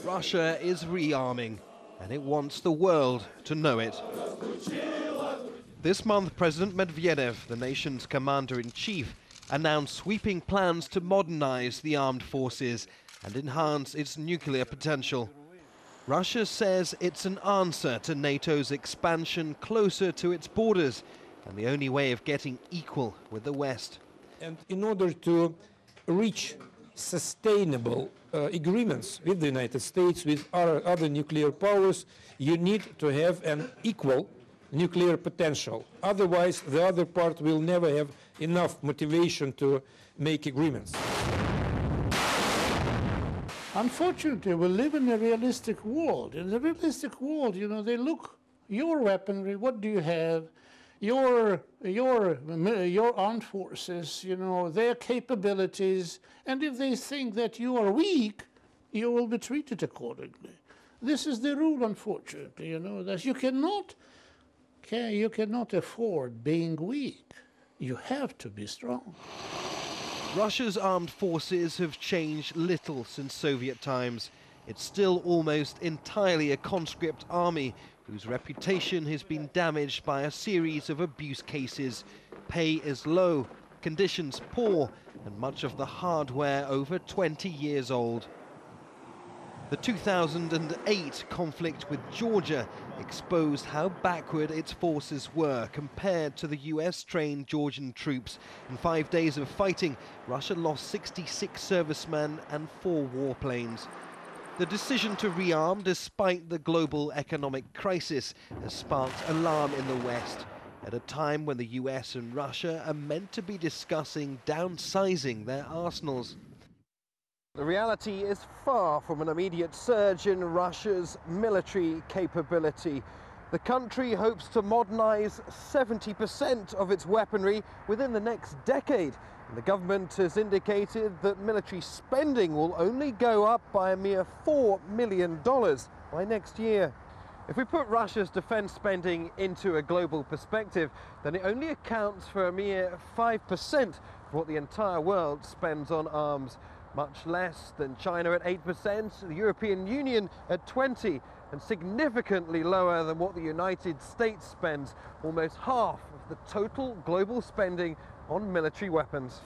Russia is rearming, and it wants the world to know it. This month, President Medvedev, the nation's commander-in-chief, announced sweeping plans to modernize the armed forces and enhance its nuclear potential. Russia says it's an answer to NATO's expansion closer to its borders and the only way of getting equal with the West. And in order to reach sustainable agreements with the United States, with other nuclear powers, you need to have an equal nuclear potential. Otherwise, the other part will never have enough motivation to make agreements. Unfortunately, we live in a realistic world. In the realistic world, you know, they look, your weaponry, what do you have? Your armed forces, you know, their capabilities, and if they think that you are weak, you will be treated accordingly. This is the rule, unfortunately, you know, that you cannot afford being weak. You have to be strong. Russia's armed forces have changed little since Soviet times. It's still almost entirely a conscript army whose reputation has been damaged by a series of abuse cases. Pay is low, conditions poor, and much of the hardware over 20 years old. The 2008 conflict with Georgia exposed how backward its forces were compared to the US-trained Georgian troops. In 5 days of fighting, Russia lost 66 servicemen and 4 warplanes. The decision to rearm, despite the global economic crisis, has sparked alarm in the West, at a time when the US and Russia are meant to be discussing downsizing their arsenals. The reality is far from an immediate surge in Russia's military capability. The country hopes to modernize 70% of its weaponry within the next decade. And the government has indicated that military spending will only go up by a mere $4 million by next year. If we put Russia's defense spending into a global perspective, then it only accounts for a mere 5% of what the entire world spends on arms. Much less than China at 8%, the European Union at 20%, and significantly lower than what the United States spends, almost half of the total global spending on military weapons.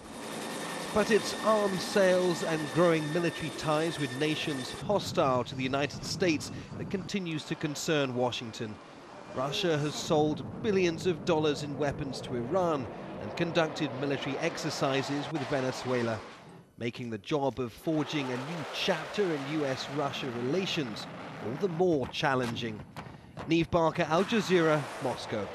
But it's arms sales and growing military ties with nations hostile to the United States that continues to concern Washington. Russia has sold billions of dollars in weapons to Iran and conducted military exercises with Venezuela, making the job of forging a new chapter in US-Russia relations all the more challenging. Neave Barker, Al Jazeera, Moscow.